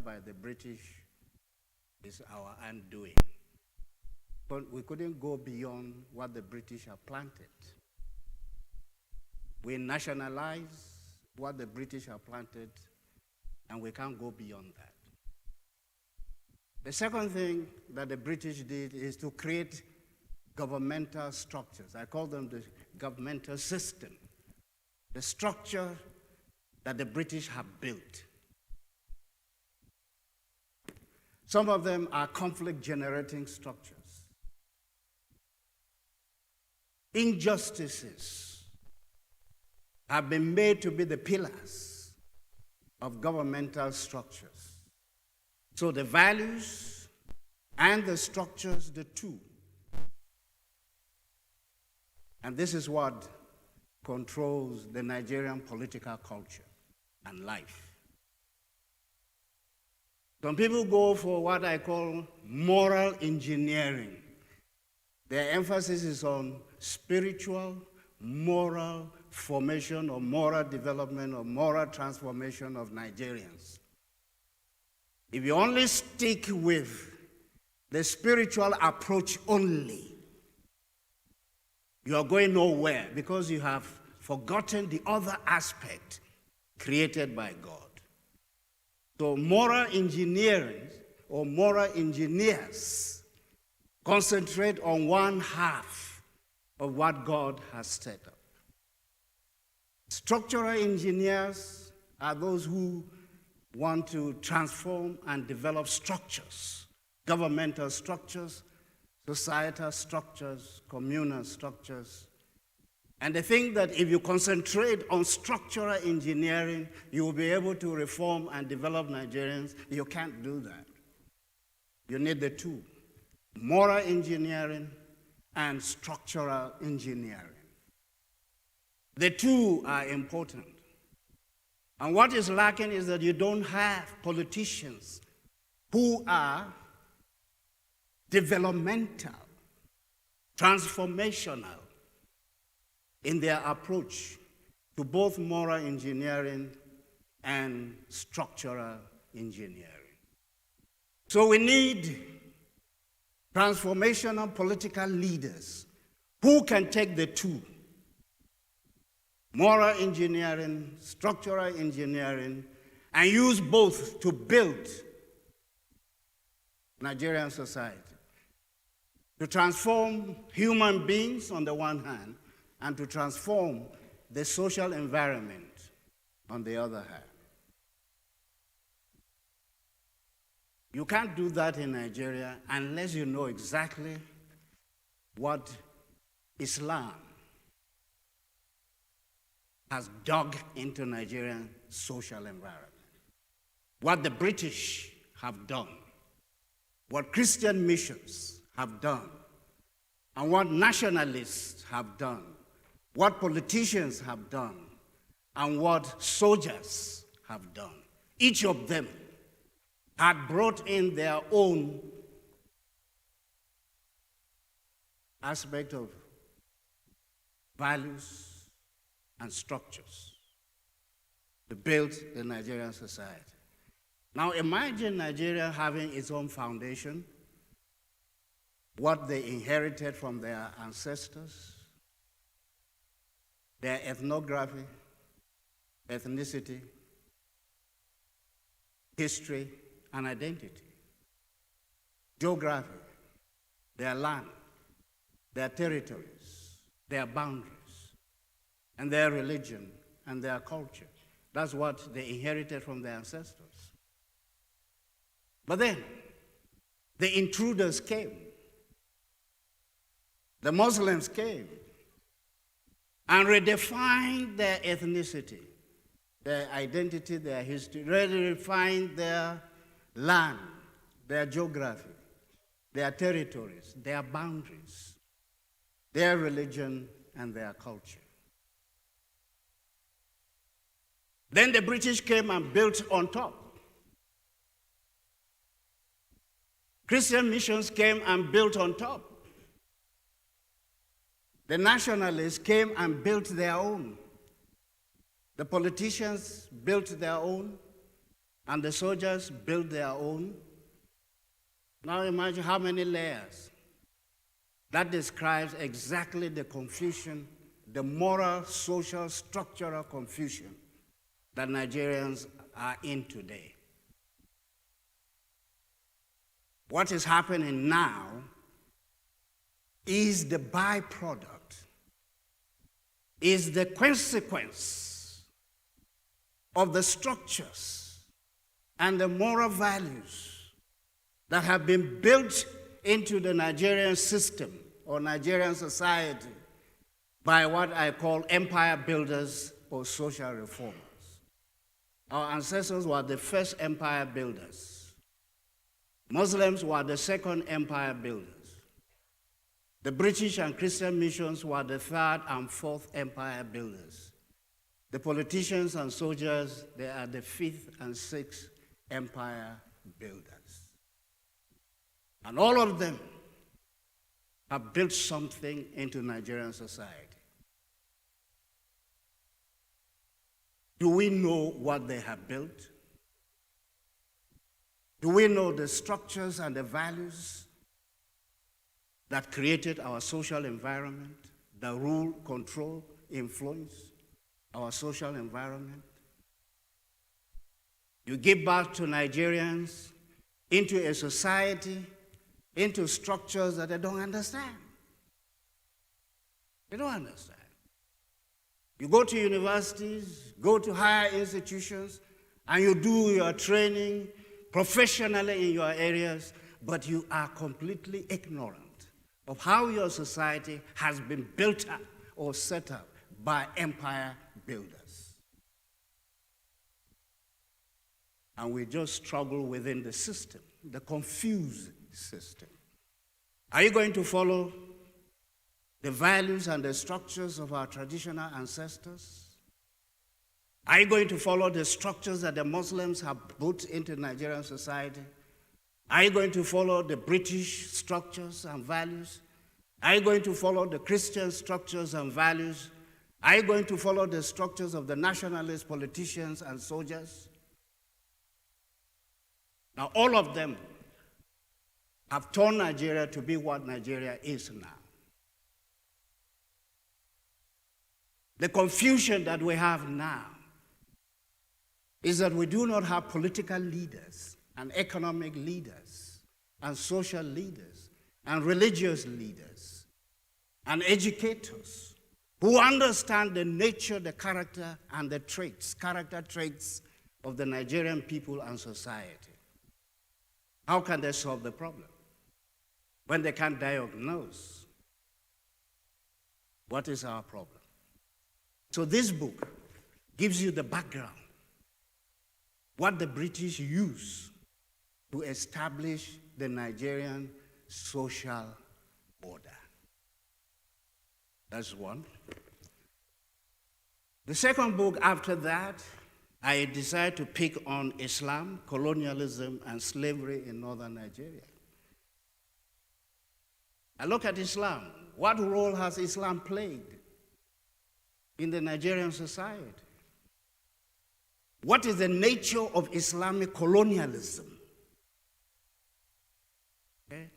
by the British is our undoing. But we couldn't go beyond what the British have planted. We nationalize what the British have planted, and we can't go beyond that. The second thing that the British did is to create governmental structures. I call them the governmental system, the structure that the British have built. Some of them are conflict-generating structures. Injustices have been made to be the pillars of governmental structures. So the values and the structures, the two. And this is what controls the Nigerian political culture and life. Some people go for what I call moral engineering. Their emphasis is on spiritual, moral formation or moral development or moral transformation of Nigerians. If you only stick with the spiritual approach only, you are going nowhere because you have forgotten the other aspect created by God. So moral engineering or moral engineers concentrate on one half of what God has set up. Structural engineers are those who want to transform and develop structures, governmental structures, societal structures, communal structures. And they think that if you concentrate on structural engineering, you will be able to reform and develop Nigerians. You can't do that. You need the two, moral engineering and structural engineering. The two are important. And what is lacking is that you don't have politicians who are developmental, transformational in their approach to both moral engineering and structural engineering. So we need transformational political leaders who can take the two, moral engineering, structural engineering, and use both to build Nigerian society, to transform human beings on the one hand, and to transform the social environment on the other hand. You can't do that in Nigeria unless you know exactly what Islam has dug into Nigerian social environment, what the British have done, what Christian missions have done, and what nationalists have done, what politicians have done, and what soldiers have done. Each of them had brought in their own aspect of values and structures to build the Nigerian society. Now imagine Nigeria having its own foundation, what they inherited from their ancestors, their ethnography, ethnicity, history, and identity, geography, their land, their territories, their boundaries, and their religion and their culture. That's what they inherited from their ancestors. But then, the intruders came. The Muslims came and redefined their ethnicity, their identity, their history, redefined their land, their geography, their territories, their boundaries, their religion, and their culture. Then the British came and built on top. Christian missions came and built on top. The nationalists came and built their own. The politicians built their own. and the soldiers built their own. Now imagine how many layers. That describes exactly the confusion, the moral, social, structural confusion that Nigerians are in today. What is happening now is the byproduct, is the consequence of the structures and the moral values that have been built into the Nigerian system or Nigerian society by what I call empire builders or social reformers. Our ancestors were the first empire builders. Muslims were the second empire builders. The British and Christian missions were the third and fourth empire builders. The politicians and soldiers, they are the fifth and sixth empire builders. And all of them have built something into Nigerian society. Do we know what they have built? Do we know the structures and the values that created our social environment, that rule, control, influence our social environment? You give birth to Nigerians into a society, into structures that they don't understand. They don't understand. You go to universities, go to higher institutions, and you do your training professionally in your areas, but you are completely ignorant of how your society has been built up or set up by empire builders. And we just struggle within the system, the confused system. Are you going to follow the values and the structures of our traditional ancestors? Are you going to follow the structures that the Muslims have put into Nigerian society? Are you going to follow the British structures and values? Are you going to follow the Christian structures and values? Are you going to follow the structures of the nationalist politicians and soldiers? Now, all of them have turned Nigeria to be what Nigeria is now. The confusion that we have now is that we do not have political leaders and economic leaders and social leaders and religious leaders and educators who understand the nature, the character, and the character traits of the Nigerian people and society. How can they solve the problem when they can't diagnose what is our problem? So this book gives you the background, what the British used to establish the Nigerian social order. That's one. The second book after that, I decided to pick on Islam, colonialism, and slavery in northern Nigeria. I look at Islam. What role has Islam played in the Nigerian society? What is the nature of Islamic colonialism? Okay?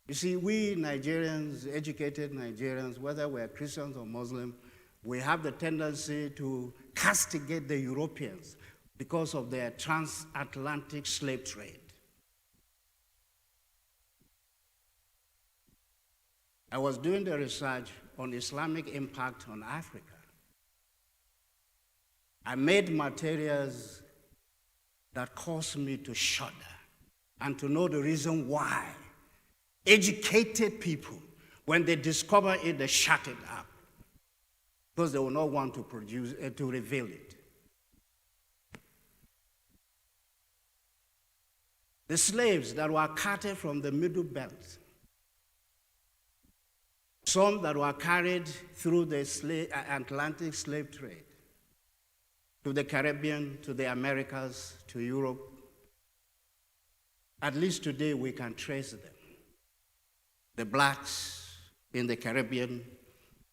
You see, we Nigerians, educated Nigerians, whether we're Christians or Muslims, we have the tendency to castigate the Europeans because of their transatlantic slave trade. I was doing the research on Islamic impact on Africa. I made materials that caused me to shudder and to know the reason why educated people, when they discover it, they shut it up because they will not want to to reveal it. The slaves that were carted from the Middle Belt, some that were carried through the Atlantic slave trade to the Caribbean, to the Americas, to Europe. At least today we can trace them. The blacks in the Caribbean,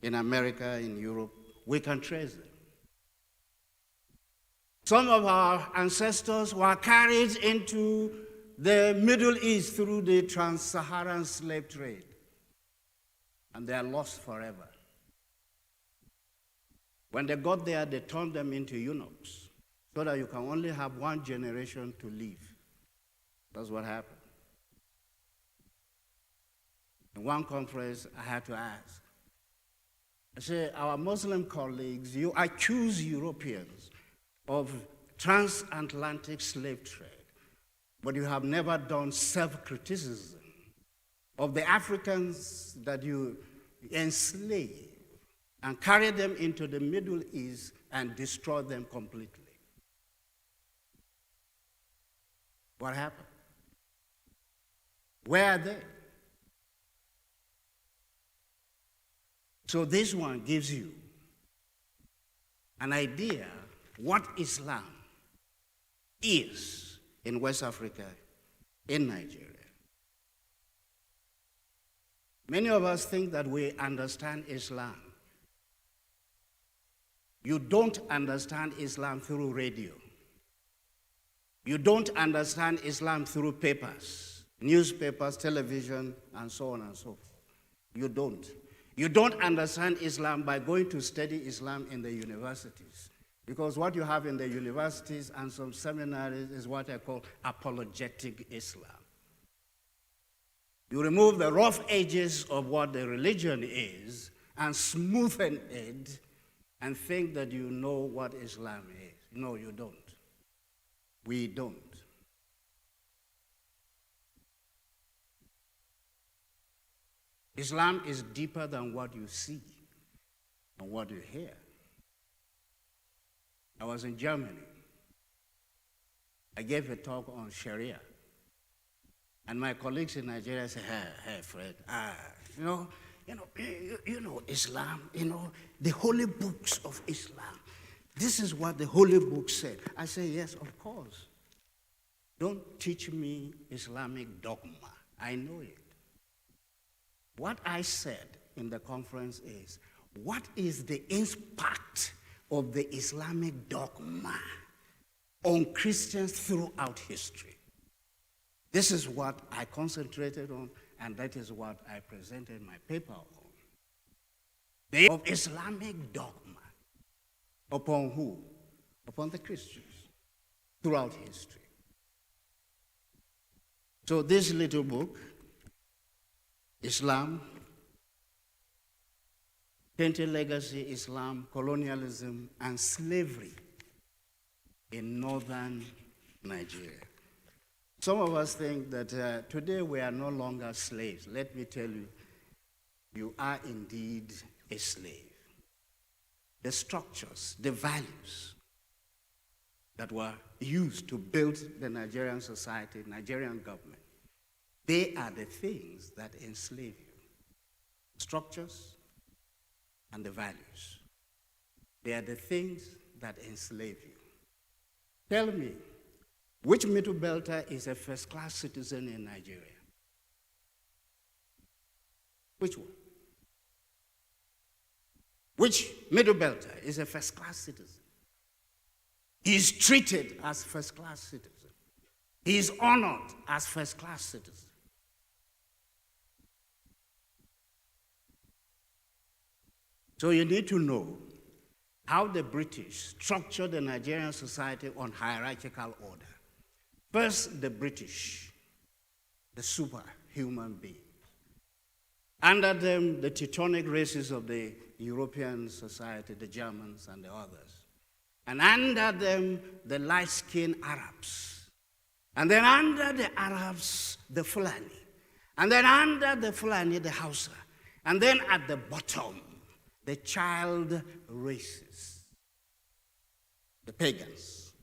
in America, in Europe, we can trace them. Some of our ancestors were carried into the Middle East through the trans-Saharan slave trade, and they are lost forever. When they got there, they turned them into eunuchs so that you can only have one generation to live. That's what happened. In one conference, I had to ask, I said, our Muslim colleagues, you accuse Europeans of transatlantic slave trade, but you have never done self-criticism of the Africans that you enslave and carry them into the Middle East and destroy them completely. What happened? Where are they? So this one gives you an idea what Islam is in West Africa, in Nigeria. Many of us think that we understand Islam. You don't understand Islam through radio. You don't understand Islam through papers, newspapers, television, and so on and so forth. You don't. You don't understand Islam by going to study Islam in the universities. Because what you have in the universities and some seminaries is what I call apologetic Islam. You remove the rough edges of what the religion is and smoothen it and think that you know what Islam is. No, you don't. We don't. Islam is deeper than what you see and what you hear. I was in Germany. I gave a talk on Sharia. And my colleagues in Nigeria said, hey, Fred, you know Islam, the holy books of Islam. This is what the holy book said. I say, yes, of course. Don't teach me Islamic dogma. I know it. What I said in the conference is, what is the impact of the Islamic dogma on Christians throughout history? This is what I concentrated on, and that is what I presented my paper on. The of Islamic dogma. Upon who? Upon the Christians throughout history. So this little book, Islam, Tainted Legacy, Islam, Colonialism, and Slavery in northern Nigeria. Some of us think that today we are no longer slaves. Let me tell you, you are indeed a slave. The structures, the values that were used to build the Nigerian society, Nigerian government, they are the things that enslave you. Structures and the values. They are the things that enslave you. Tell me, which Middle Belter is a first-class citizen in Nigeria? Which one? Which Middle Belter is a first-class citizen? He is treated as first-class citizen. He is honored as first-class citizen. So you need to know how the British structured the Nigerian society on hierarchical order. First, the British, the superhuman beings. Under them, the Teutonic races of the European society, the Germans and the others. And under them, the light-skinned Arabs. And then under the Arabs, the Fulani. And then under the Fulani, the Hausa. And then at the bottom, the child races, the pagans.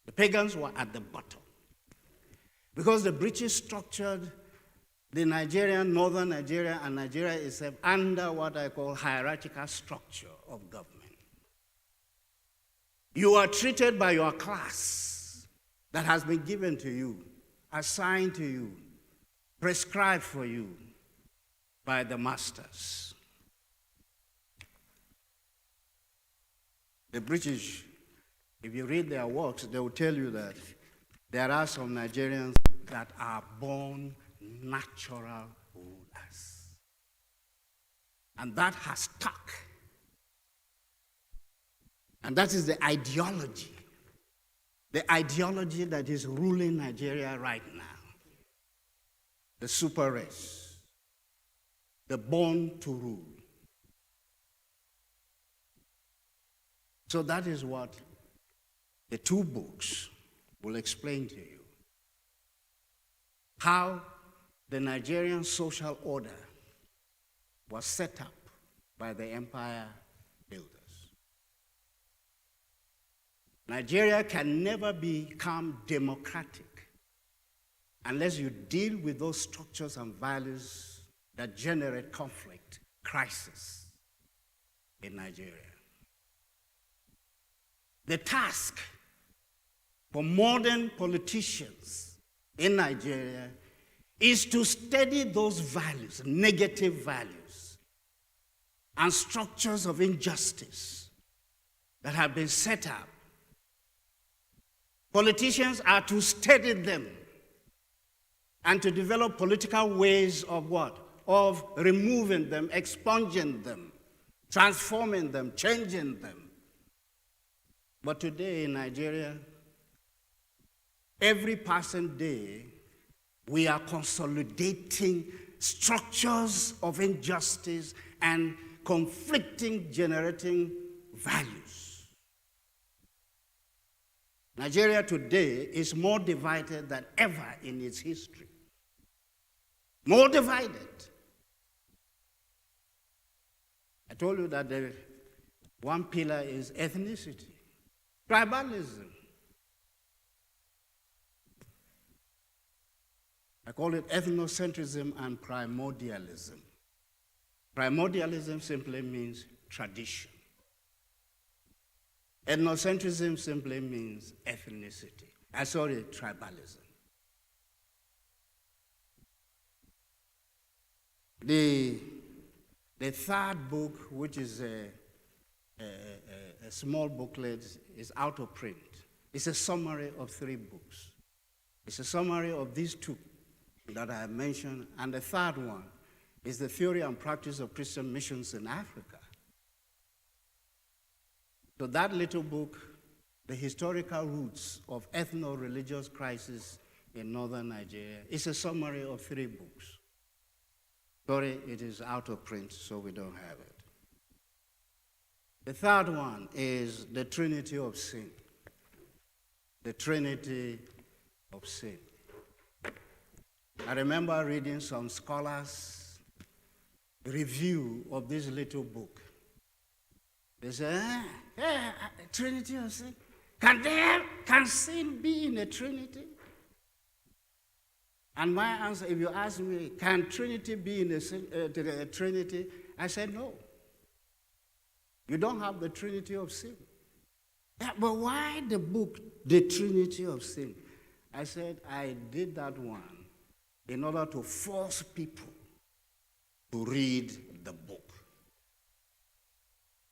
The pagans were at the bottom. Because the British structured the Nigerian, northern Nigeria, and Nigeria itself under what I call hierarchical structure of government. You are treated by your class that has been given to you, assigned to you, prescribed for you by the masters. The British, If you read their works, they will tell you that there are some Nigerians that are born natural rulers. And that has stuck. And that is the ideology that is ruling Nigeria right now. The super race, the born to rule. So that is what the two books will explain to you. How the Nigerian social order was set up by the empire builders. Nigeria can never become democratic unless you deal with those structures and values that generate conflict, crisis in Nigeria. The task for modern politicians in Nigeria is to study those values, negative values, and structures of injustice that have been set up. Politicians are to study them and to develop political ways of what? Of removing them, expunging them, transforming them, changing them. But today in Nigeria, every passing day, we are consolidating structures of injustice and conflicting, generating values. Nigeria today is more divided than ever in its history. More divided. I told you that the one pillar is ethnicity, tribalism. I call it ethnocentrism and primordialism. Primordialism simply means tradition. Ethnocentrism simply means ethnicity. Tribalism. The third book, which is a small booklet, is out of print. It's a summary of 3 books. It's a summary of these 2 that I have mentioned, and the third one is the theory and practice of Christian missions in Africa. So that little book, The Historical Roots of Ethno-Religious Crisis in Northern Nigeria, is a summary of 3 books. Sorry, it is out of print, so we don't have it. The third one is The Trinity of Sin. The Trinity of Sin. I remember reading some scholars' review of this little book. They say, Trinity of Sin? Can sin be in a Trinity? And my answer, if you ask me, can Trinity be in a Trinity? I said, no. You don't have the Trinity of Sin. Yeah, but why the book, The Trinity of Sin? I said, I did that one in order to force people to read the book.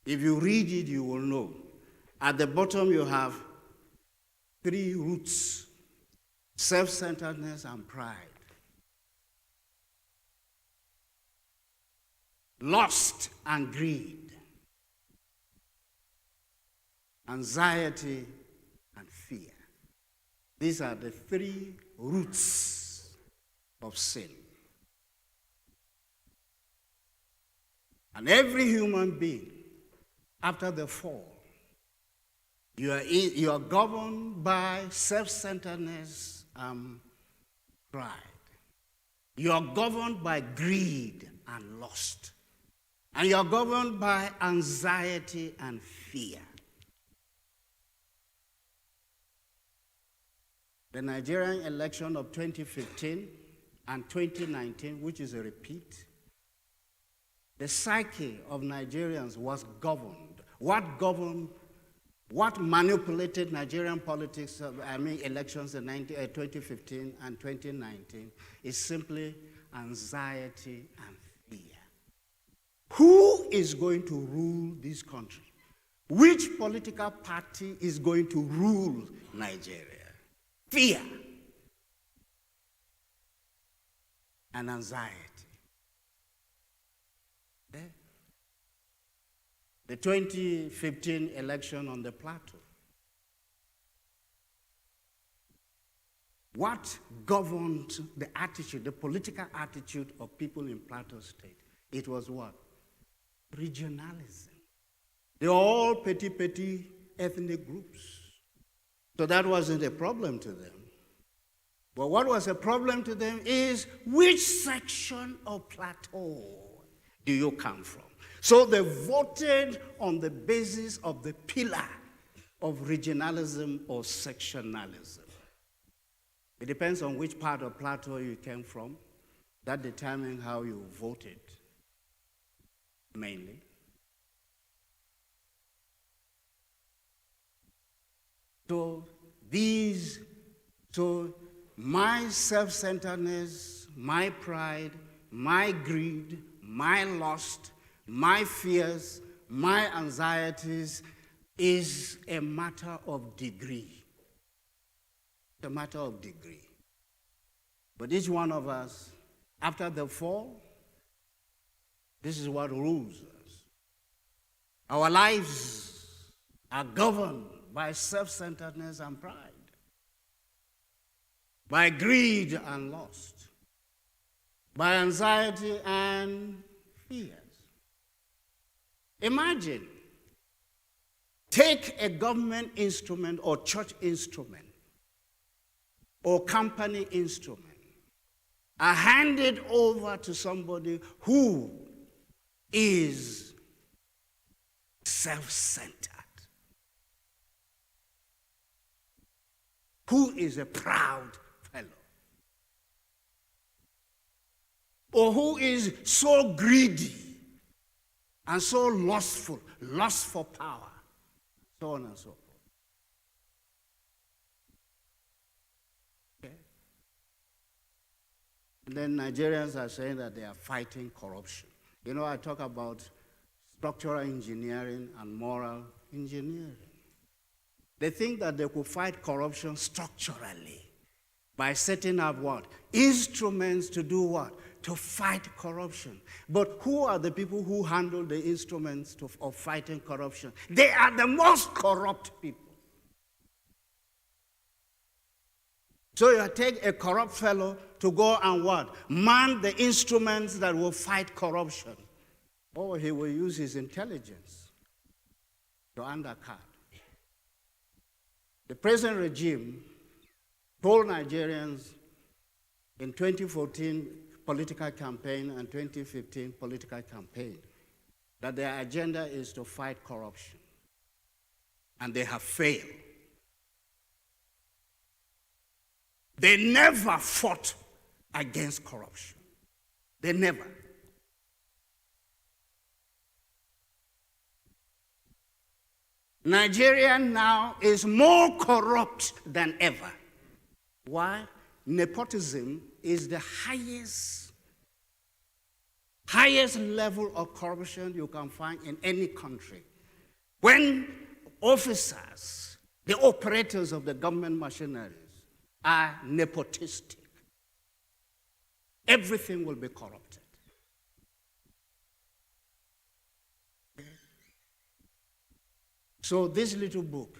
If you read it, you will know. At the bottom, you have 3 roots: self-centeredness and pride, lust and greed, anxiety and fear. These are the 3 roots of sin. And every human being, after the fall, you are governed by self-centeredness and pride. You are governed by greed and lust. And you are governed by anxiety and fear. The Nigerian election of 2015 and 2019, which is a repeat, the psyche of Nigerians was governed. What manipulated Nigerian politics, elections in 2015 and 2019, is simply anxiety and fear. Who is going to rule this country? Which political party is going to rule Nigeria? Fear and anxiety. Eh? The 2015 election on the plateau. What governed the attitude, the political attitude of people in Plateau State? It was what? Regionalism. They were all petty ethnic groups. So that wasn't a problem to them. But what was a problem to them is which section of Plateau do you come from? So they voted on the basis of the pillar of regionalism or sectionalism. It depends on which part of Plateau you came from. That determines how you voted, mainly. So my self-centeredness, my pride, my greed, my lust, my fears, my anxieties is a matter of degree. It's a matter of degree. But each one of us, after the fall, this is what rules us. Our lives are governed by self-centeredness and pride, by greed and lust, by anxiety and fears. Imagine, take a government instrument or church instrument or company instrument and hand it over to somebody who is self-centered, who is a proud fellow, or who is so greedy and so lustful, lust for power, so on and so forth. Okay? And then Nigerians are saying that they are fighting corruption. You know, I talk about structural engineering and moral engineering. They think that they could fight corruption structurally by setting up what? Instruments to do what? To fight corruption. But who are the people who handle the instruments of fighting corruption? They are the most corrupt people. So you take a corrupt fellow to go and what? Man the instruments that will fight corruption. Or he will use his intelligence to undercut. The present regime told Nigerians in 2014 political campaign and 2015 political campaign that their agenda is to fight corruption. And they have failed. They never fought against corruption. They never. Nigeria now is more corrupt than ever. Why? Nepotism is the highest level of corruption you can find in any country. When officers, the operators of the government machineries, are nepotistic, everything will be corrupted. So this little book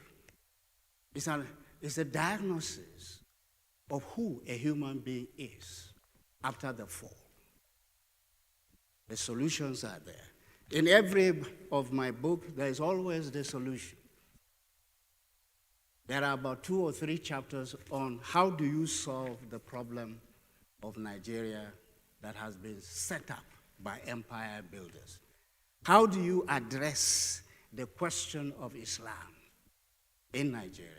is a diagnosis of who a human being is after the fall. The solutions are there. In every of my book, there is always the solution. There are about 2 or 3 chapters on how do you solve the problem of Nigeria that has been set up by empire builders. How do you address the question of Islam in Nigeria?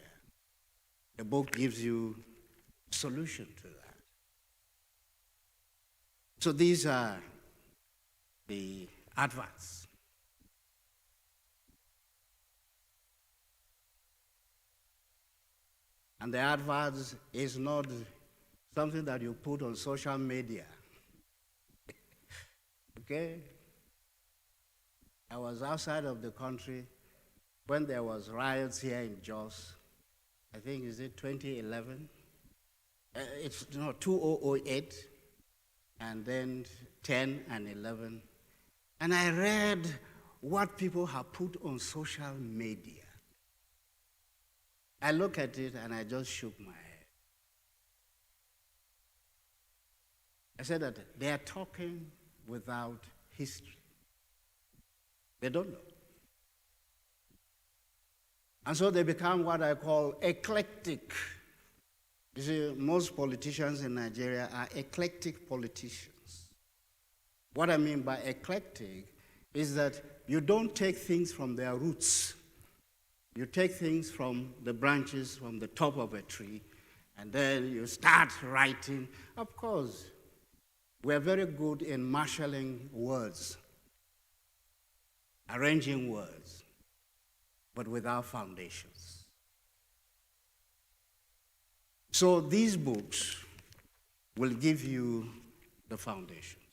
The book gives you a solution to that. So these are the adverts. And the adverts is not something that you put on social media. Okay? I was outside of the country when there was riots here in Jos. I think, is it 2011? It's 2008, and then 10 and 11. And I read what people have put on social media. I look at it and I just shook my head. I said that they are talking without history. They don't know. And so they become what I call eclectic. You see, most politicians in Nigeria are eclectic politicians. What I mean by eclectic is that you don't take things from their roots. You take things from the branches, from the top of a tree, and then you start writing. Of course, we're very good in marshalling words, arranging words, but without foundations. So these books will give you the foundations.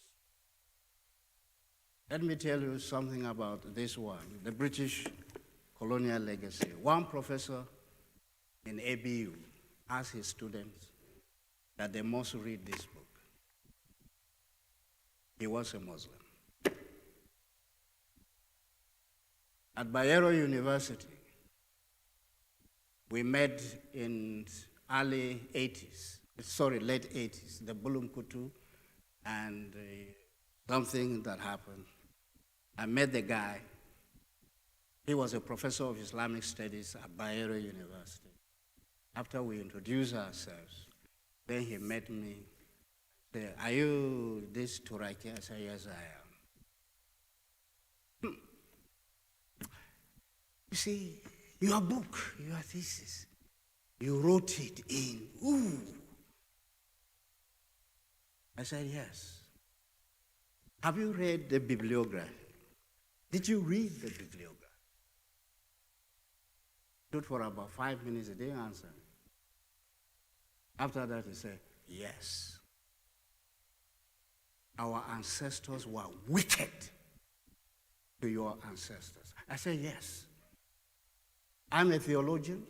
Let me tell you something about this one, the British colonial legacy. One professor in ABU asked his students that they must read this book. He was a Muslim. At Bayero University, we met in late 80s, the Bulumkutu and something that happened. I met the guy. He was a professor of Islamic studies at Bayero University. After we introduced ourselves, then he met me. He said, "Are you this Turaki?" I said, "Yes, I am." You see, your book, your thesis, you wrote it in, ooh. I said, "Yes." Have you read the bibliography? Did you read the bibliography? Stood for about 5 minutes, he didn't answer. After that, he said, "Yes. Our ancestors were wicked to your ancestors." I said, "Yes. I'm a theologian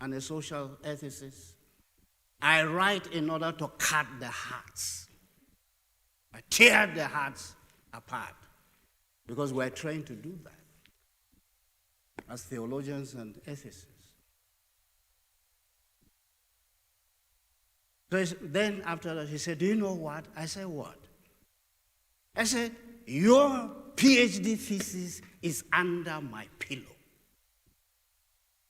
and a social ethicist. I write in order to cut the hearts. I tear the hearts apart because we're trained to do that as theologians and ethicists." So then after that, he said, "Do you know what?" I said, "What?" I said, "Your PhD thesis is under my pillow.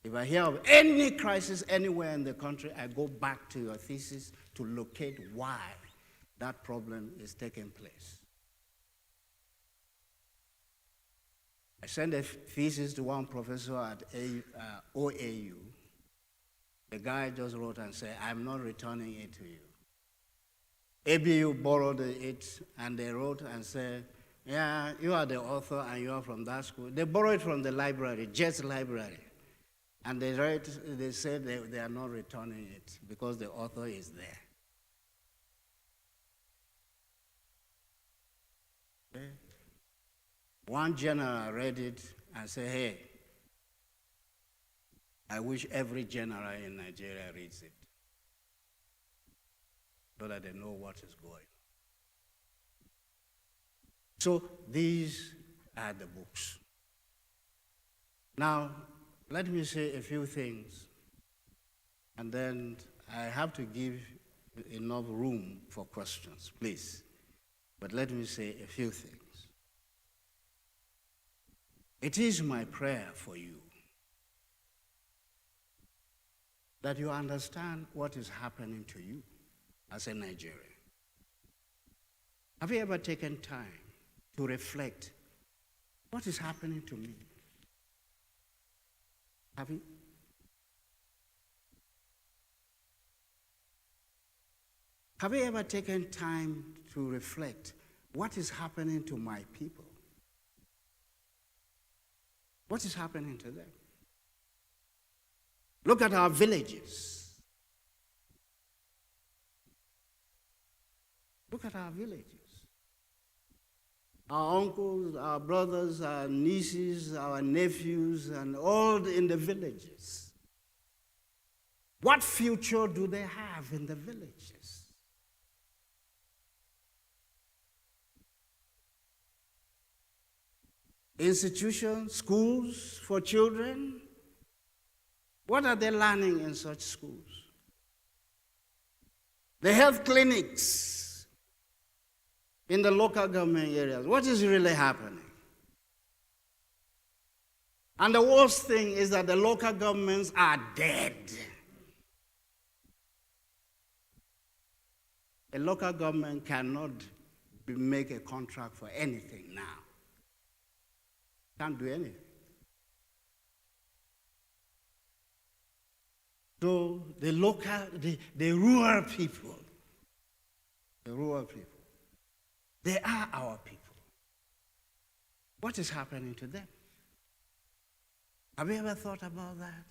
If I hear of any crisis anywhere in the country, I go back to your thesis to locate why that problem is taking place." I sent a thesis to one professor at OAU. The guy just wrote and said, "I'm not returning it to you." ABU borrowed it, and they wrote and said, "Yeah, you are the author and you are from that school." They borrowed it from the library, Jets Library. And they said they are not returning it because the author is there. Okay. One general read it and said, "Hey, I wish every general in Nigeria reads it so that they know what is going on." So these are the books. Now, let me say a few things, and then I have to give enough room for questions, please. But let me say a few things. It is my prayer for you that you understand what is happening to you as a Nigerian. Have you ever taken time to reflect what is happening to me? Have you? Have you ever taken time to reflect what is happening to my people? What is happening to them? Look at our villages. Look at our villages. Our uncles, our brothers, our nieces, our nephews, and all in the villages. What future do they have in the villages? Institutions, schools for children. What are they learning in such schools? The health clinics in the local government areas. What is really happening? And the worst thing is that the local governments are dead. A local government cannot make a contract for anything now. Can't do anything. So the rural people, they are our people. What is happening to them? Have you ever thought about that?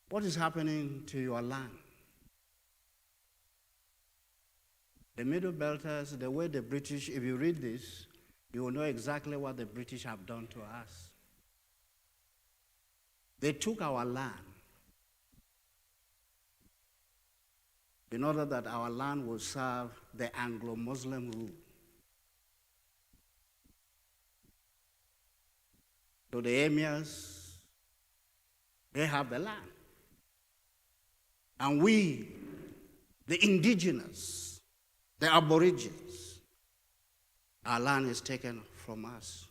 What is happening to your land? The Middle Belters, the way the British, if you read this, you will know exactly what the British have done to us. They took our land in order that our land will serve the Anglo-Muslim rule. So the emirs, they have the land. And we, the indigenous, the aborigines, our land is taken from us.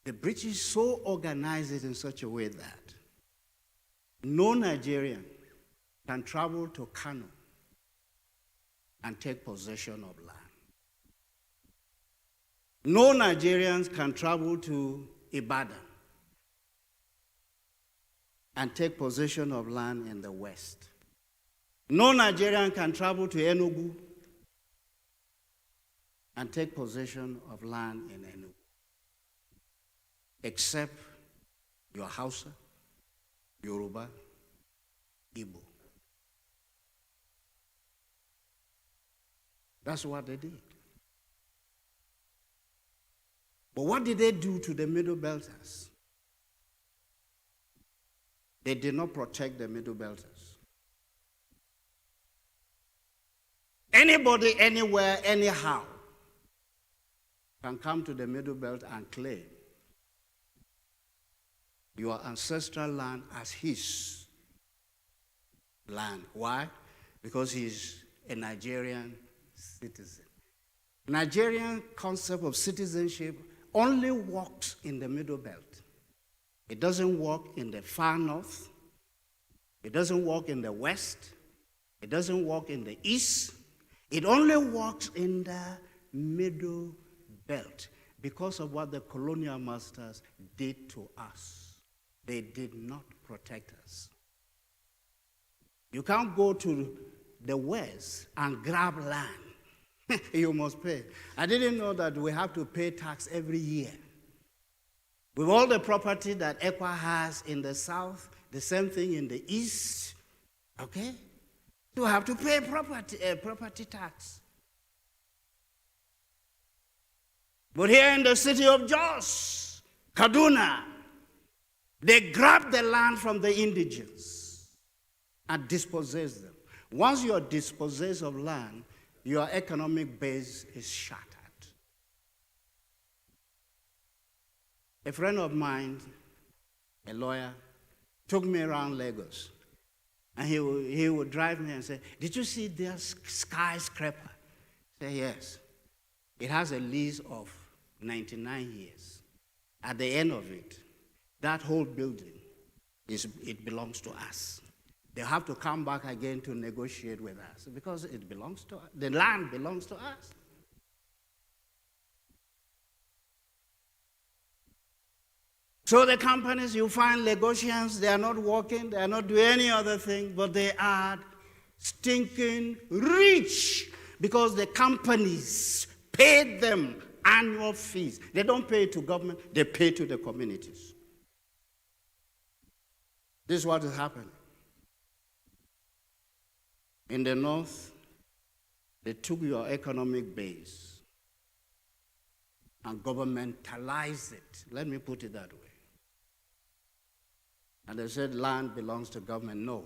The British so organized it in such a way that no Nigerian can travel to Kano and take possession of land. No Nigerians can travel to Ibadan and take possession of land in the West. No Nigerian can travel to Enugu and take possession of land in Enugu, except your Hausa, Yoruba, Igbo. That's what they did. But what did they do to the Middle Belters? They did not protect the Middle Belters. Anybody, anywhere, anyhow can come to the Middle Belt and claim your ancestral land as his land. Why? Because he's a Nigerian citizen. Nigerian concept of citizenship only works in the Middle Belt. It doesn't work in the far north. It doesn't work in the west. It doesn't work in the east. It only works in the Middle Belt because of what the colonial masters did to us. They did not protect us. You can't go to the west and grab land. You must pay. I didn't know that we have to pay tax every year. With all the property that ECWA has in the south, the same thing in the east, okay? You have to pay property tax. But here in the city of Jos, Kaduna, they grabbed the land from the indigents and dispossessed them. Once you are dispossessed of land, your economic base is shattered. A friend of mine, a lawyer, took me around Lagos. And he would drive me and say, "Did you see this skyscraper?" I say, "Yes." It has a lease of 99 years. At the end of it, that whole building, it belongs to us. They have to come back again to negotiate with us because it belongs to us. The land belongs to us. So the companies, you find Lagosians, they are not working, they are not doing any other thing, but they are stinking rich because the companies paid them annual fees. They don't pay to government, they pay to the communities. This is what is happening. In the north, they took your economic base and governmentalized it. Let me put it that way. And they said land belongs to government. No.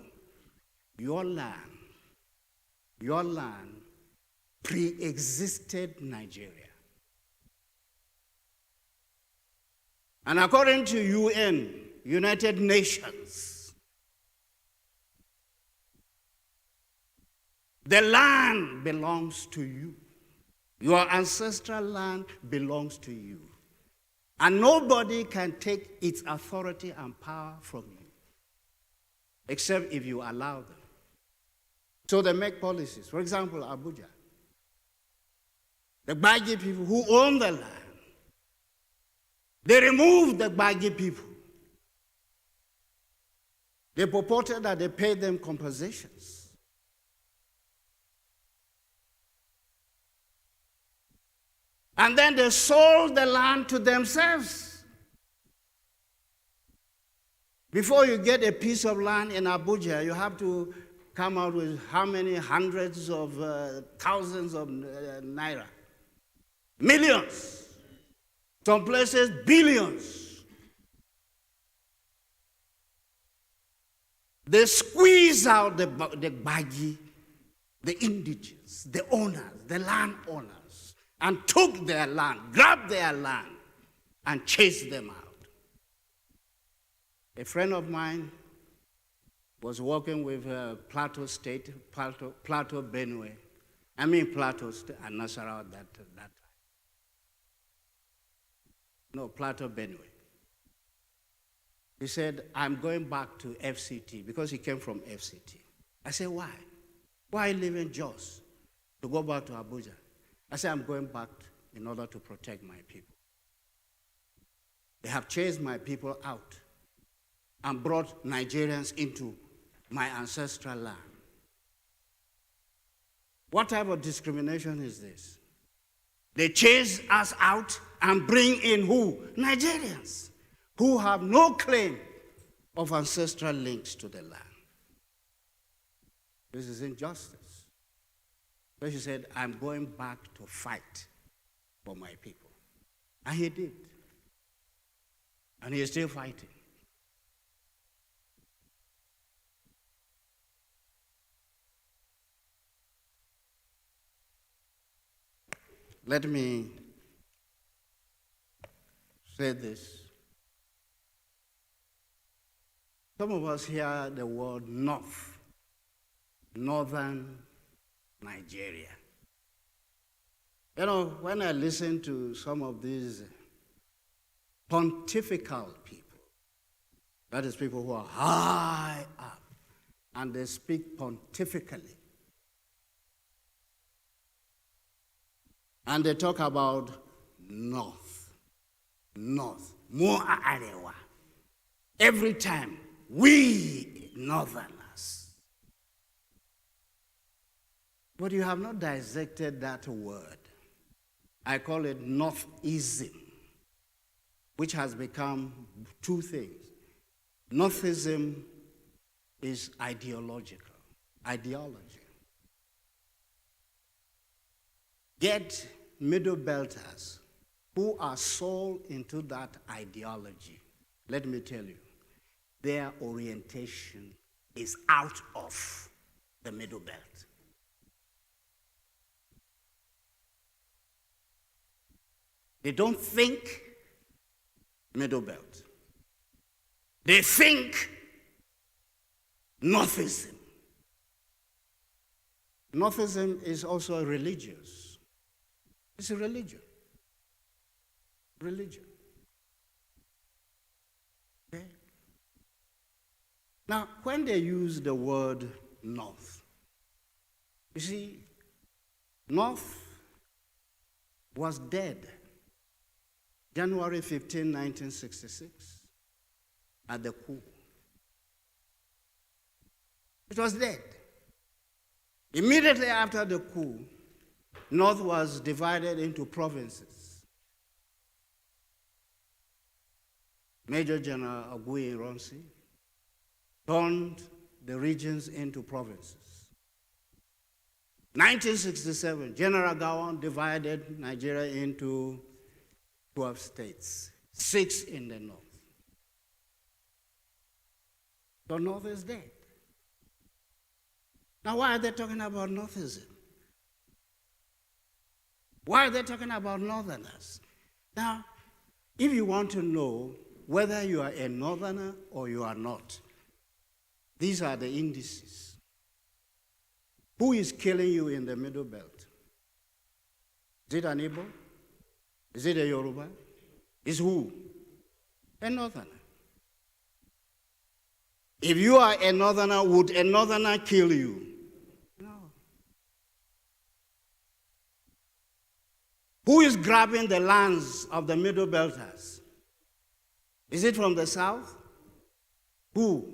Your land pre-existed Nigeria. And according to UN, United Nations, the land belongs to you. Your ancestral land belongs to you. And nobody can take its authority and power from you, except if you allow them. So they make policies. For example, Abuja. The Gbagi people who own the land, they removed the Gbagi people. They purported that they paid them compensations. And then they sold the land to themselves. Before you get a piece of land in Abuja, you have to come out with how many hundreds of thousands of naira? Millions. Some places, billions. They squeeze out the Gbagi, the indigents, the owners, the landowners, and took their land, grabbed their land, and chased them out. A friend of mine was working with Plateau State, Plateau Benue. Plateau State and Nasarawa at that time. No, Plateau Benue. He said, I'm going back to FCT, because he came from FCT. I said, why? Why are you leaving Jos to go back to Abuja? I said, I'm going back in order to protect my people. They have chased my people out and brought Nigerians into my ancestral land. What type of discrimination is this? They chase us out and bring in who? Nigerians, who have no claim of ancestral links to the land. This is injustice. So she said, I'm going back to fight for my people. And he did. And he is still fighting. Let me say this. Some of us hear the word North, Northern Nigeria. You know, when I listen to some of these pontifical people, that is people who are high up, and they speak pontifically, and they talk about North, more arewa. Every time, we Northerners. But you have not dissected that word. I call it Northism, which has become two things. Northism is ideology. Get middle belters who are sold into that ideology. Let me tell you, their orientation is out of the middle belt. They don't think middle belt. They think Northism. Northism is also religious. It's a religion. Religion. Okay? Now, when they use the word North, you see, North was dead January 15, 1966, at the coup. It was dead. Immediately after the coup, North was divided into provinces. Major General Oguyi Ironsi turned the regions into provinces. 1967, General Gowon divided Nigeria into 12 states, 6 in the north. The north is dead. Now, why are they talking about northism? Why are they talking about northerners? Now, if you want to know whether you are a northerner or you are not, these are the indices. Who is killing you in the Middle Belt? Is it an Igbo? Is it a Yoruba? Is who? A northerner. If you are a northerner, would a northerner kill you? No. Who is grabbing the lands of the Middle Belters? Is it from the south? Who?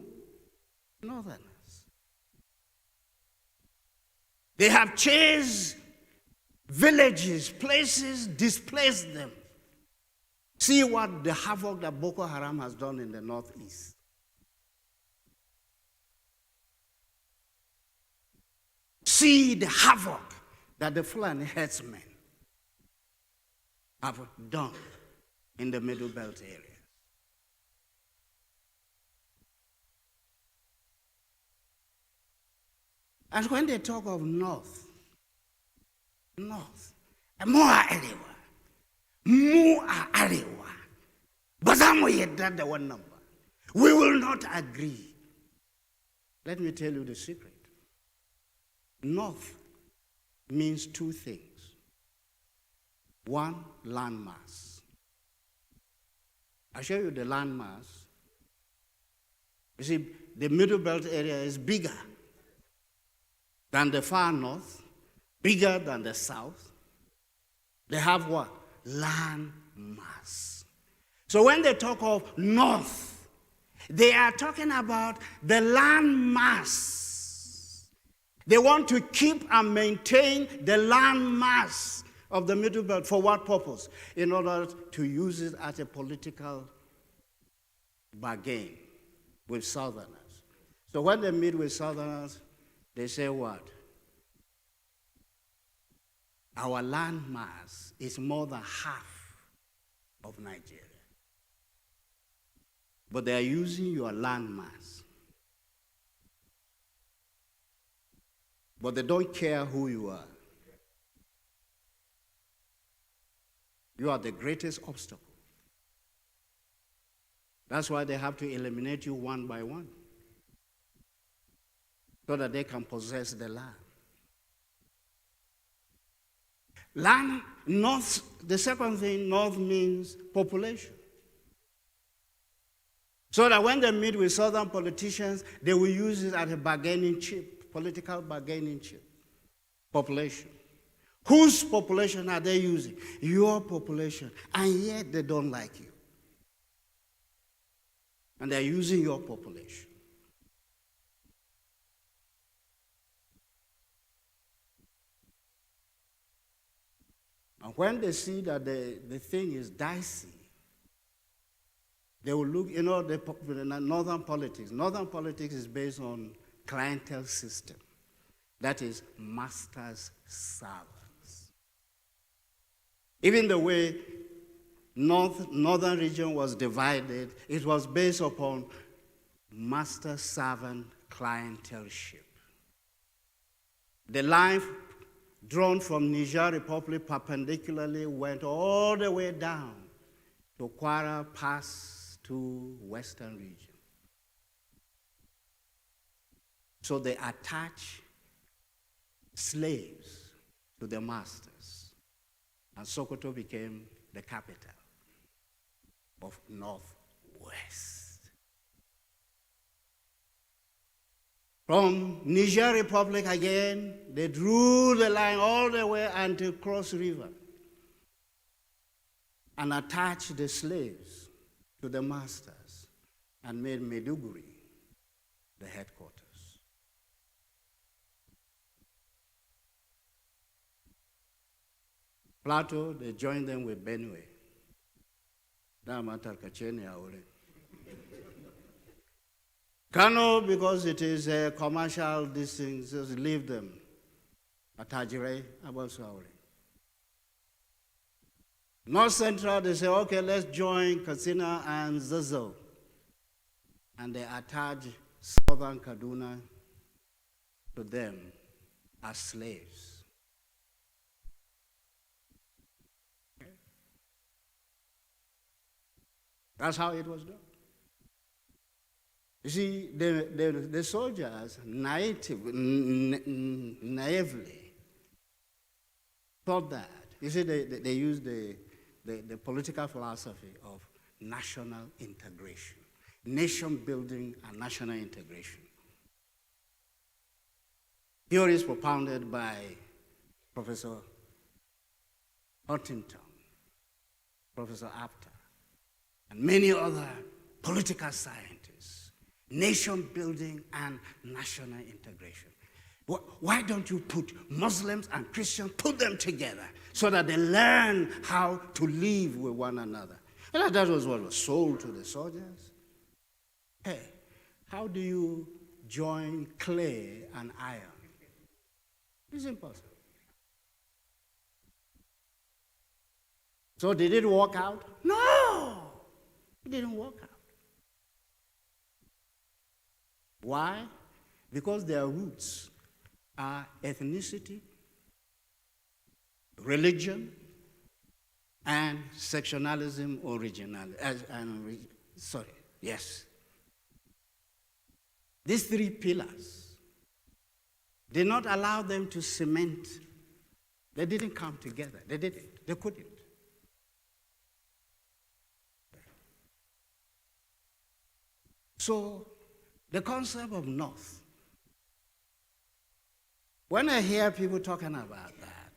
Northerners. They have chased villages, places, displaced them. See what the havoc that Boko Haram has done in the northeast. See the havoc that the Fulani herdsmen have done in the Middle Belt area. And when they talk of north, more arewa, bazamu yedda da one number. We will not agree. Let me tell you the secret. North means two things. One, landmass. I'll show you the landmass. You see, the Middle Belt area is bigger than the far north, bigger than the south. They have what? Land mass. So when they talk of north, they are talking about the land mass. They want to keep and maintain the land mass of the Middle Belt. For what purpose? In order to use it as a political bargain with Southerners. So when they meet with Southerners, they say what? Our land mass is more than half of Nigeria. But they are using your land mass. But they don't care who you are. You are the greatest obstacle. That's why they have to eliminate you one by one, so that they can possess the land. Land, north, the second thing, north means population. So that when they meet with southern politicians, they will use it as a bargaining chip, political bargaining chip. Population. Whose population are they using? Your population. And yet they don't like you. And they're using your population. And when they see that the thing is dicey, they will look, the northern politics. Northern politics is based on clientele system. That is masters, servants. Even the way northern region was divided, it was based upon master-servant clienteleship. The line drawn from Niger Republic perpendicularly went all the way down to Kwara Pass to Western region. So they attach slaves to the masters, and Sokoto became the capital of Northwest. From Niger Republic again, they drew the line all the way until Cross River and attached the slaves to the masters and made Maiduguri the headquarters. Plateau, they joined them with Benue. Kano, because it is a commercial distance, just leave them. Atajire, Abosawari. North Central, they say, okay, let's join Katsina and Zazo. And they attach Southern Kaduna to them as slaves. That's how it was done. You see, the soldiers naively thought that. You see, they used the political philosophy of national integration, nation building and national integration. Theories propounded by Professor Huntington, Professor Apter, and many other political scientists, nation building and national integration. Why don't you put Muslims and Christians, put them together so that they learn how to live with one another? And that was what was sold to the soldiers. Hey, how do you join clay and iron? It's impossible. So did it work out? No, it didn't work out. Why? Because their roots are ethnicity, religion, and sectionalism originality. Yes. These three pillars did not allow them to cement. They didn't come together. They didn't. They couldn't. So, the concept of North, when I hear people talking about that,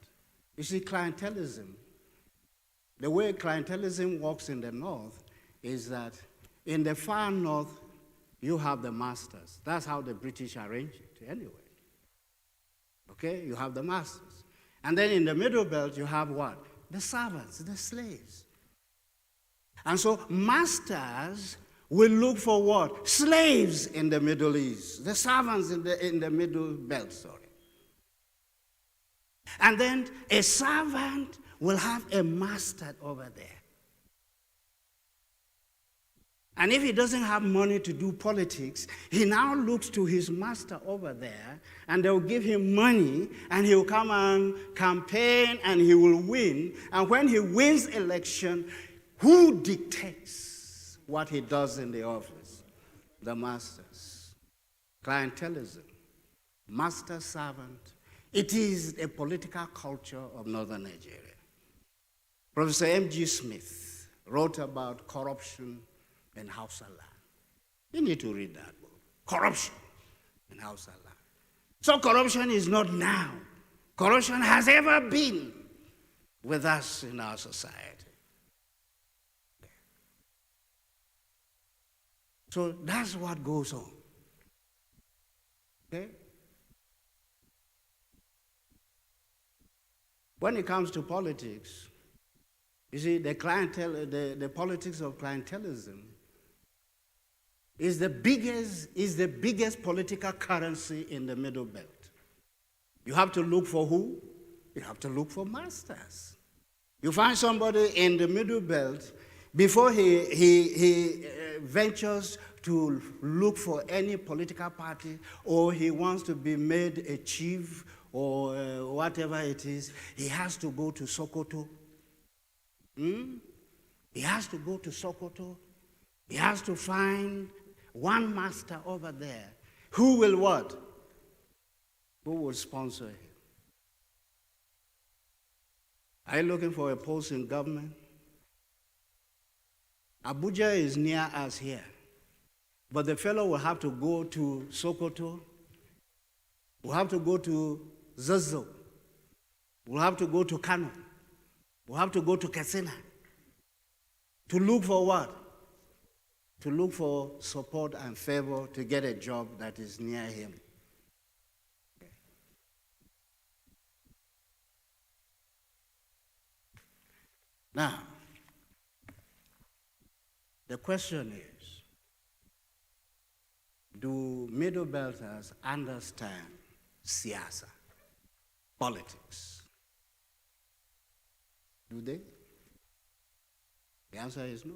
you see, clientelism, the way clientelism works in the North is that in the far North, you have the masters. That's how the British arranged it anyway. Okay, you have the masters. And then in the Middle Belt, you have what? The servants, the slaves. And so masters will look for what? Slaves in the Middle East, the servants in the Middle Belt, sorry. And then a servant will have a master over there. And if he doesn't have money to do politics, he now looks to his master over there, and they'll give him money, and he'll come and campaign, and he will win. And when he wins election, who dictates what he does in the office? The masters. Clientelism. Master-servant. It is a political culture of northern Nigeria. Professor M.G. Smith wrote about corruption in Hausa land. You need to read that book. Corruption in Hausa land. So corruption is not now. Corruption has ever been with us in our society. So that's what goes on. Okay? When it comes to politics, you see, the politics of clientelism is the biggest political currency in the Middle Belt. You have to look for who? You have to look for masters. You find somebody in the Middle Belt, before he ventures to look for any political party, or he wants to be made a chief or whatever it is, he has to go to Sokoto. He has to go to Sokoto. He has to find one master over there who will what? Who will sponsor him? Are you looking for a post in government? Abuja is near us here, but the fellow will have to go to Sokoto, will have to go to Zazo, will have to go to Kano, will have to go to Katsina to look for what? To look for support and favor to get a job that is near him. Now, the question is, do Middle Belters understand siyasa? politics. Do they? The answer is no.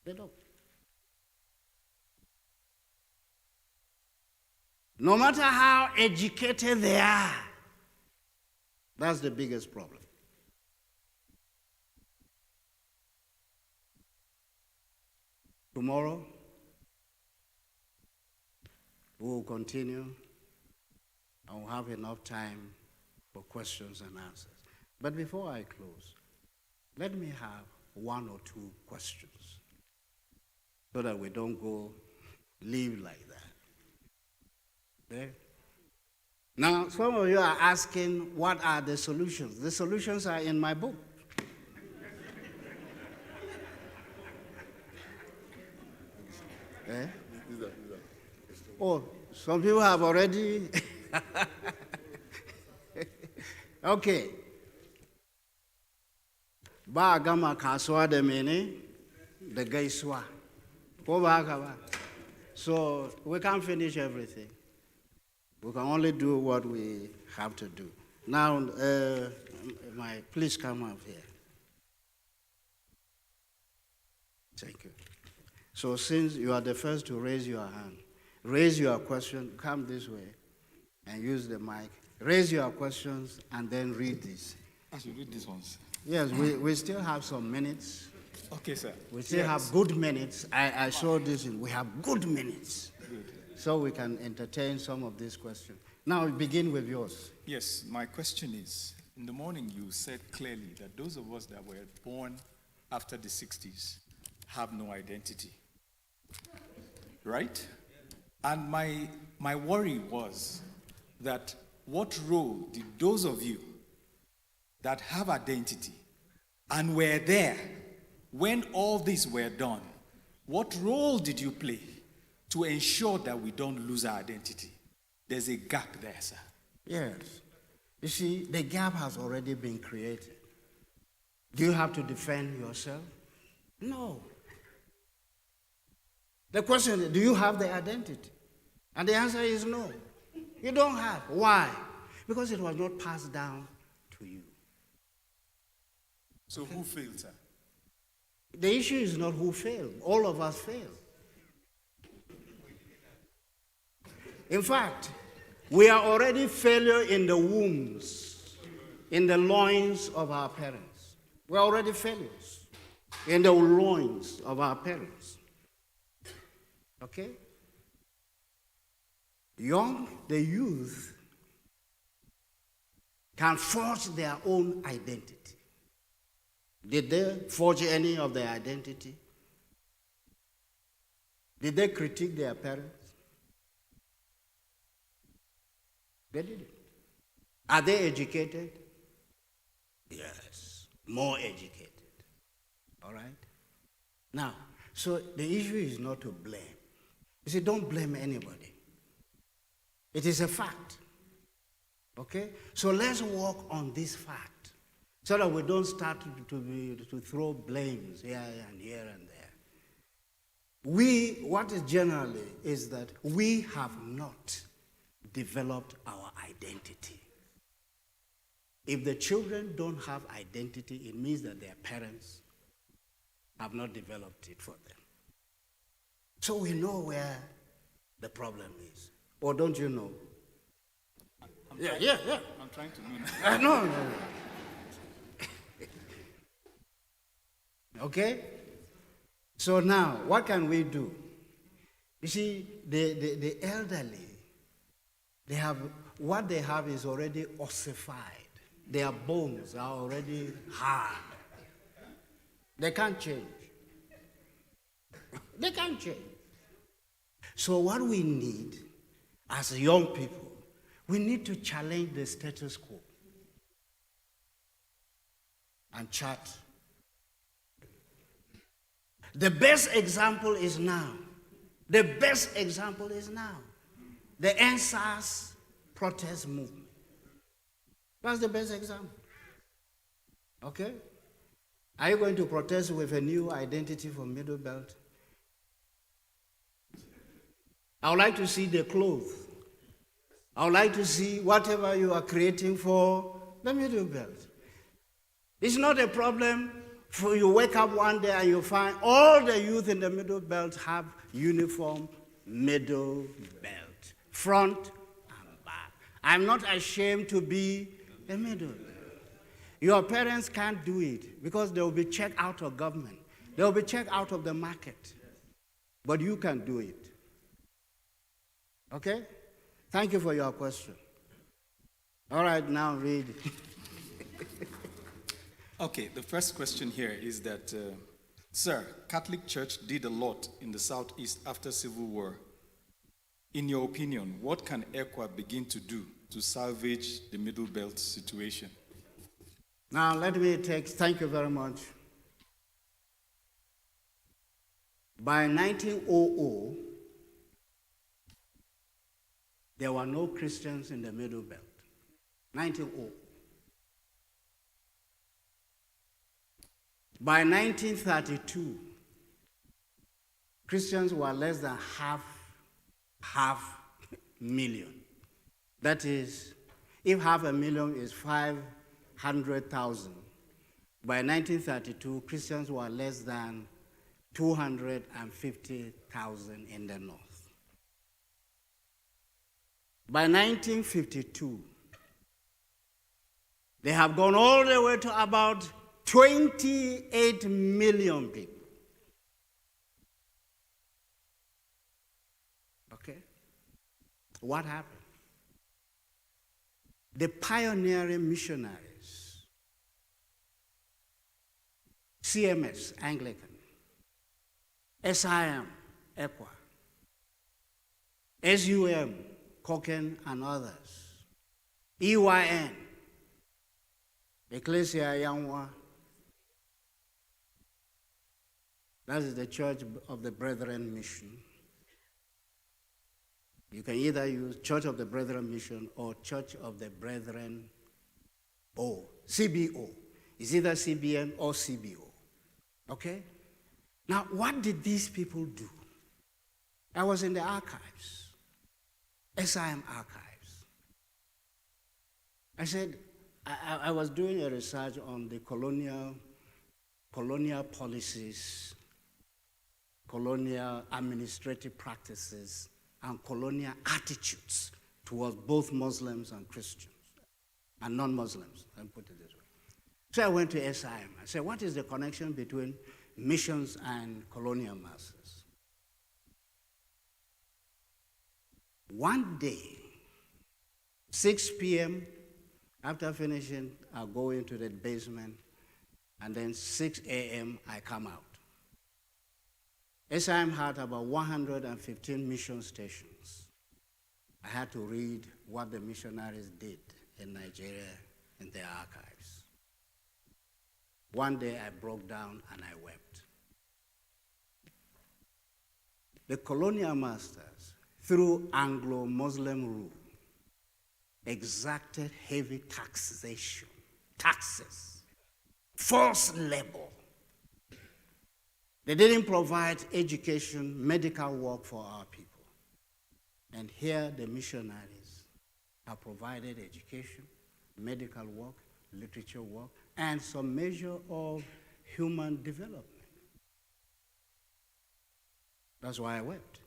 They don't. No matter how educated they are, that's the biggest problem. Tomorrow, we will continue and we'll have enough time for questions and answers. But before I close, let me have one or two questions so that we don't leave like that. Okay? Now, some of you are asking, what are the solutions? The solutions are in my book. Eh? Oh, some people have already. Okay. Ba gama kaswa de mene the gaiswa. So we can't finish everything. We can only do what we have to do. Now, please come up here. Thank you. So since you are the first to raise your hand, raise your question, come this way, and use the mic. Raise your questions, and then read this. I should read these ones. Yes, we still have some minutes. Okay, sir. We still have good minutes. I saw this, we have good minutes. Good. So we can entertain some of these questions. Now, begin with yours. Yes, my question is, in the morning you said clearly that those of us that were born after the 60s have no identity. Right? And my worry was that what role did those of you that have identity and were there when all these were done, what role did you play to ensure that we don't lose our identity? There's a gap there, sir. Yes. You see, the gap has already been created. Do you have to defend yourself? No. The question is, do you have the identity? And the answer is no. You don't have. Why? Because it was not passed down to you. So who failed, sir? The issue is not who failed. All of us failed. In fact, we are already failure in the wombs, in the loins of our parents. We're already failures in the loins of our parents. Okay? The youth can forge their own identity. Did they forge any of their identity? Did they critique their parents? They didn't. Are they educated? Yes, more educated. All right? Now, so the issue is not to blame. You see, don't blame anybody. It is a fact. Okay? So let's work on this fact so that we don't start to throw blames here and here and there. What is generally is that we have not developed our identity. If the children don't have identity, it means that their parents have not developed it for them. So we know where the problem is. Or don't you know? Yeah. I'm trying to know. No. Okay? So now, what can we do? You see, the elderly, what they have is already ossified. Their bones are already hard. They can't change. They can't change. So what we need as young people, we need to challenge the status quo and chart. The best example is now. The best example is now. The NSAS protest movement. That's the best example. Okay? Are you going to protest with a new identity for Middle Belt? I would like to see the clothes. I would like to see whatever you are creating for the Middle Belt. It's not a problem for you wake up one day and you find all the youth in the Middle Belt have uniform Middle Belt, front and back. I'm not ashamed to be a Middle Belt. Your parents can't do it because they will be checked out of government. They will be checked out of the market. But you can do it. Okay? Thank you for your question. All right, now read. Okay, the first question here is that, sir, Catholic Church did a lot in the Southeast after Civil War. In your opinion, what can ECWA begin to do to salvage the Middle Belt situation? Now, thank you very much. By 1900, there were no Christians in the Middle Belt. 1900. By 1932, Christians were less than half million. That is, if 500,000 is 500,000, by 1932, Christians were less than 250,000 in the north. By 1952, they have gone all the way to about 28 million people. Okay? What happened? The pioneering missionaries, CMS, Anglican, SIM, ECWA, SUM, Cochrane and others, EYN, Ecclesia Yanwa, that is the Church of the Brethren Mission. You can either use Church of the Brethren Mission or Church of the Brethren CBO. It's either CBN or CBO. Okay? Now, what did these people do? I was in the archives, SIM archives. I said, I was doing a research on the colonial policies, colonial administrative practices, and colonial attitudes towards both Muslims and Christians, and non-Muslims, let me put it this way. So I went to SIM. I said, what is the connection between missions and colonial masters? One day, 6 p.m., after finishing, I'll go into the basement, and then 6 a.m., I come out. SIM had about 115 mission stations. I had to read what the missionaries did in Nigeria in their archives. One day I broke down and I wept. The colonial masters, through Anglo-Muslim rule, exacted heavy taxes, forced labor. They didn't provide education, medical work for our people. And here the missionaries have provided education, medical work, literature work, and some measure of human development. That's why I wept.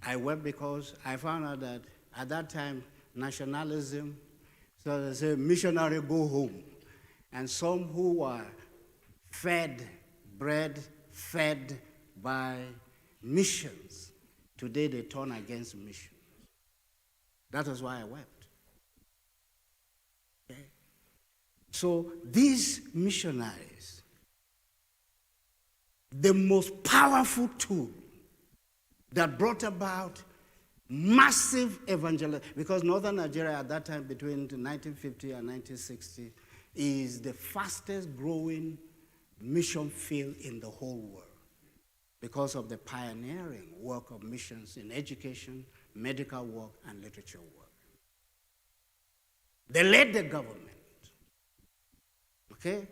I wept because I found out that at that time, nationalism, so they say, missionary go home. And some who were fed by missions, today they turn against missions. That is why I wept. Okay? So these missionaries, the most powerful tool that brought about massive evangelism, because northern Nigeria at that time, between 1950 and 1960, is the fastest growing mission field in the whole world because of the pioneering work of missions in education, medical work, and literature work. They led the government, okay?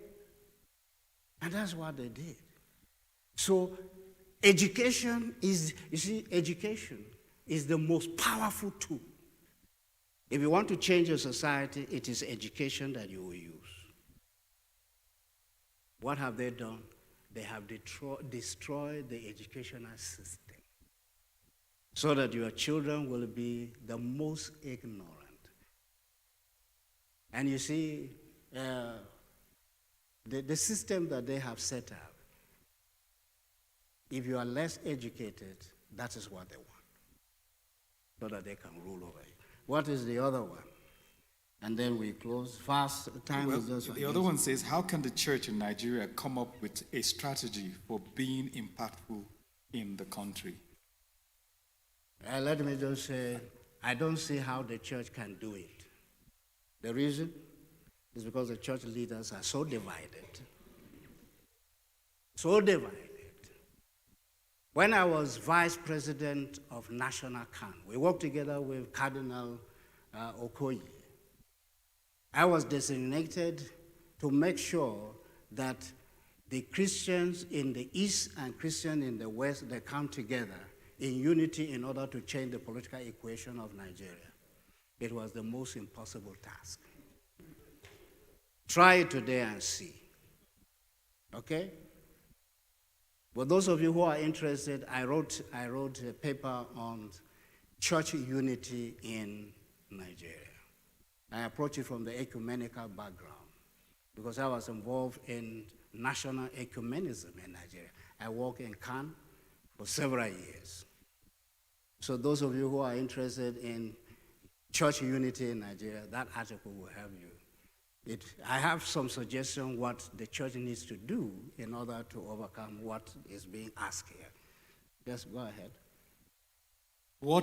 And that's what they did. So education is, education is the most powerful tool If you want to change a society, it is education that you will use. What have they done? They have destroyed the educational system so that your children will be the most ignorant. And you see, the system that they have set up, if you are less educated, that is what they want, so that they can rule over you. What is the other one? And then we close. Fast time is just. The other one says, how can the church in Nigeria come up with a strategy for being impactful in the country? Let me just say, I don't see how the church can do it. The reason is because the church leaders are so divided. So divided. When I was vice president of National CAN, we worked together with Cardinal Okoye. I was designated to make sure that the Christians in the East and Christians in the West, they come together in unity in order to change the political equation of Nigeria. It was the most impossible task. Try it today and see. Okay? For those of you who are interested, I wrote a paper on church unity in Nigeria. I approach it from the ecumenical background because I was involved in national ecumenism in Nigeria. I worked in CAN for several years. So those of you who are interested in church unity in Nigeria, that article will help you. I have some suggestions what the church needs to do in order to overcome what is being asked here. Just go ahead. Why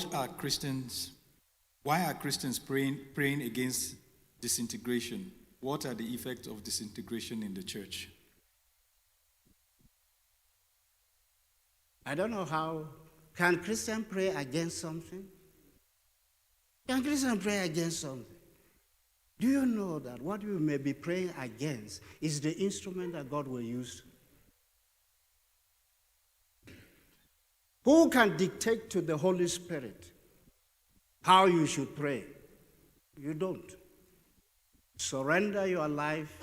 are Christians praying against disintegration? What are the effects of disintegration in the church? I don't know how. Can Christians pray against something? Can Christians pray against something? Do you know that what you may be praying against is the instrument that God will use? Who can dictate to the Holy Spirit how you should pray? You don't. Surrender your life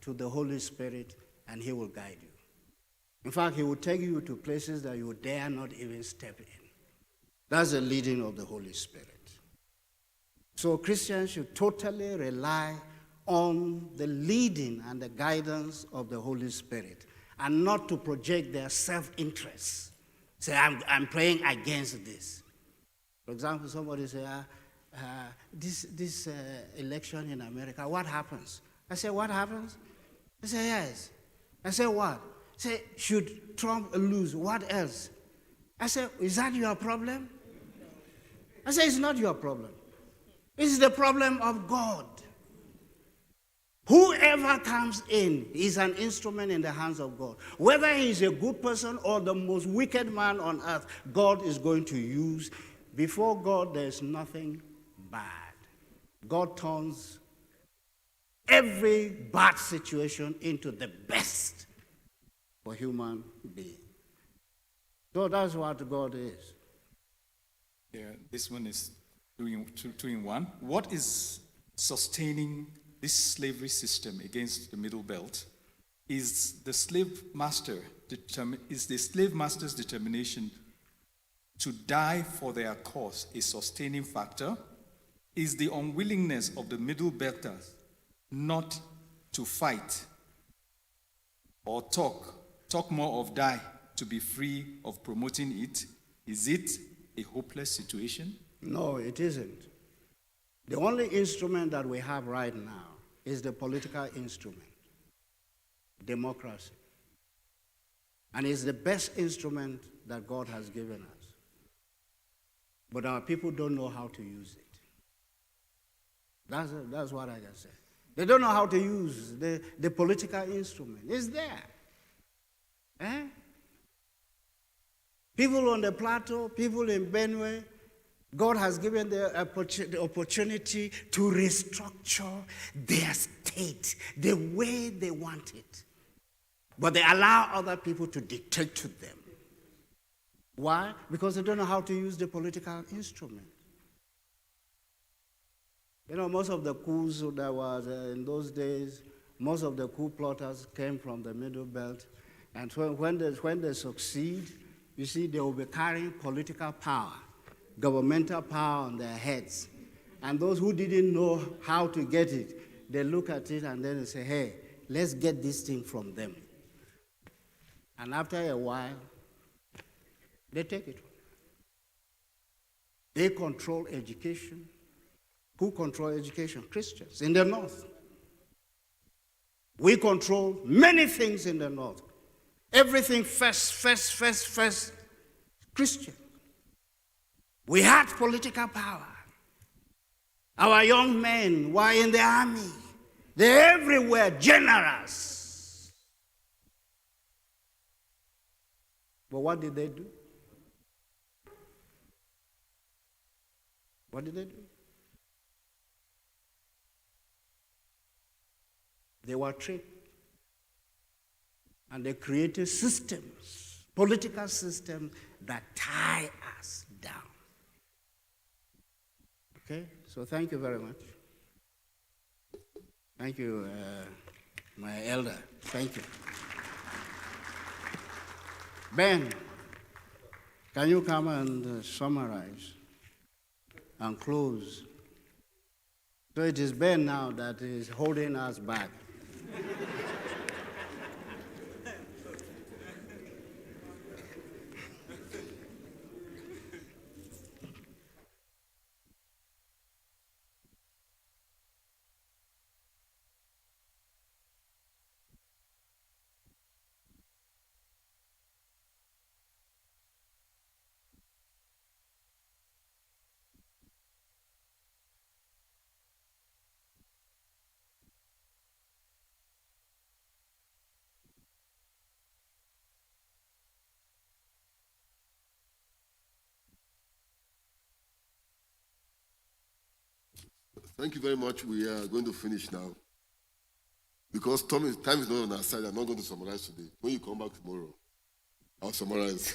to the Holy Spirit and He will guide you. In fact, He will take you to places that you dare not even step in. That's the leading of the Holy Spirit. So Christians should totally rely on the leading and the guidance of the Holy Spirit and not to project their self-interest. Say, I'm praying against this. For example, somebody say, this election in America, what happens? I say, what happens? I say, yes. I say, what? Say, should Trump lose? What else? I say, is that your problem? I say, it's not your problem. It's the problem of God. Whoever comes in is an instrument in the hands of God. Whether he is a good person or the most wicked man on earth, God is going to use. Before God, there is nothing bad. God turns every bad situation into the best for human being. So that's what God is. Yeah, this one is two in one. What is sustaining this slavery system against the Middle Belt? Is the slave master's determination to die for their cause a sustaining factor? Is the unwillingness of the Middle Belters not to fight or talk more of die to be free of promoting it? Is it a hopeless situation? No, it isn't. The only instrument that we have right now is the political instrument, democracy. And it's the best instrument that God has given us. But our people don't know how to use it. That's what I can say. They don't know how to use the political instrument. It's there. Eh? People on the plateau, people in Benue, God has given them the opportunity to restructure their state the way they want it. But they allow other people to dictate to them. Why? Because they don't know how to use the political instrument. You know, most of the coups that was in those days, most of the coup plotters came from the Middle Belt. And when they succeed, you see, they will be carrying political power, governmental power on their heads. And those who didn't know how to get it, they look at it and then they say, hey, let's get this thing from them. And after a while, they take it. They control education. Who control education? Christians in the north. We control many things in the north. Everything first, Christian. We had political power. Our young men were in the army. They're everywhere, generous. But what did they do? What did they do? They were tricked. And they created systems, political systems that tie us down. Okay? So thank you very much. Thank you, my elder. Thank you. Ben, can you come and summarize and close? So it is Ben now that is holding us back. Thank you very much. We are going to finish now. Because time is not on our side. I'm not going to summarize today. When you come back tomorrow, I'll summarize.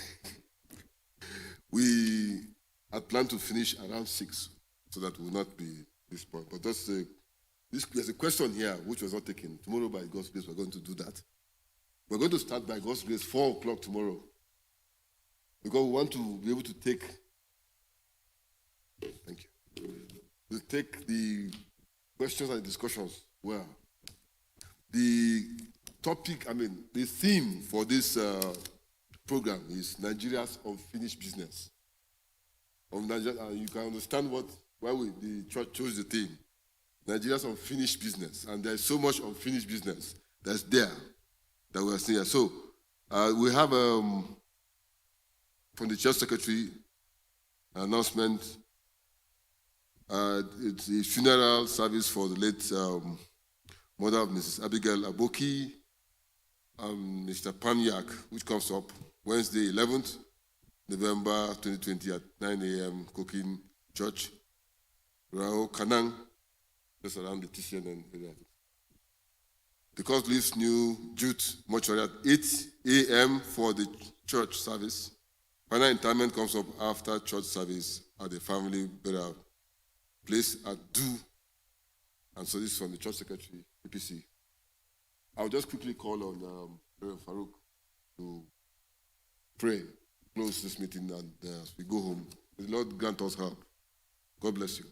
We had planned to finish around 6, so that will not be this point. But there's a question here which was not taken. Tomorrow, by God's grace, we're going to do that. We're going to start by God's grace 4 o'clock tomorrow. Because we want to be able to take. Thank you. We'll take the questions and discussions well. The topic, the theme for this program is Nigeria's unfinished business. Of Nigeria, you can understand why the church chose the theme. Nigeria's unfinished business. And there's so much unfinished business that's there that we are seeing. So we have from the church secretary an announcement. It's the funeral service for the late mother of Mrs. Abigail Aboki, Mr. Panyak, which comes up Wednesday, 11th November 2020 at 9 a.m. Cooking Church, Rao Kanang, just around the TCN area. The Court leaves New Jute Mortuary at 8 a.m. for the church service. Final interment comes up after church service at the family burial place at Do. And so this is from the church secretary, EPC. I'll just quickly call on Reverend Farouk to pray, close this meeting, and as we go home, the Lord grant us help. God bless you.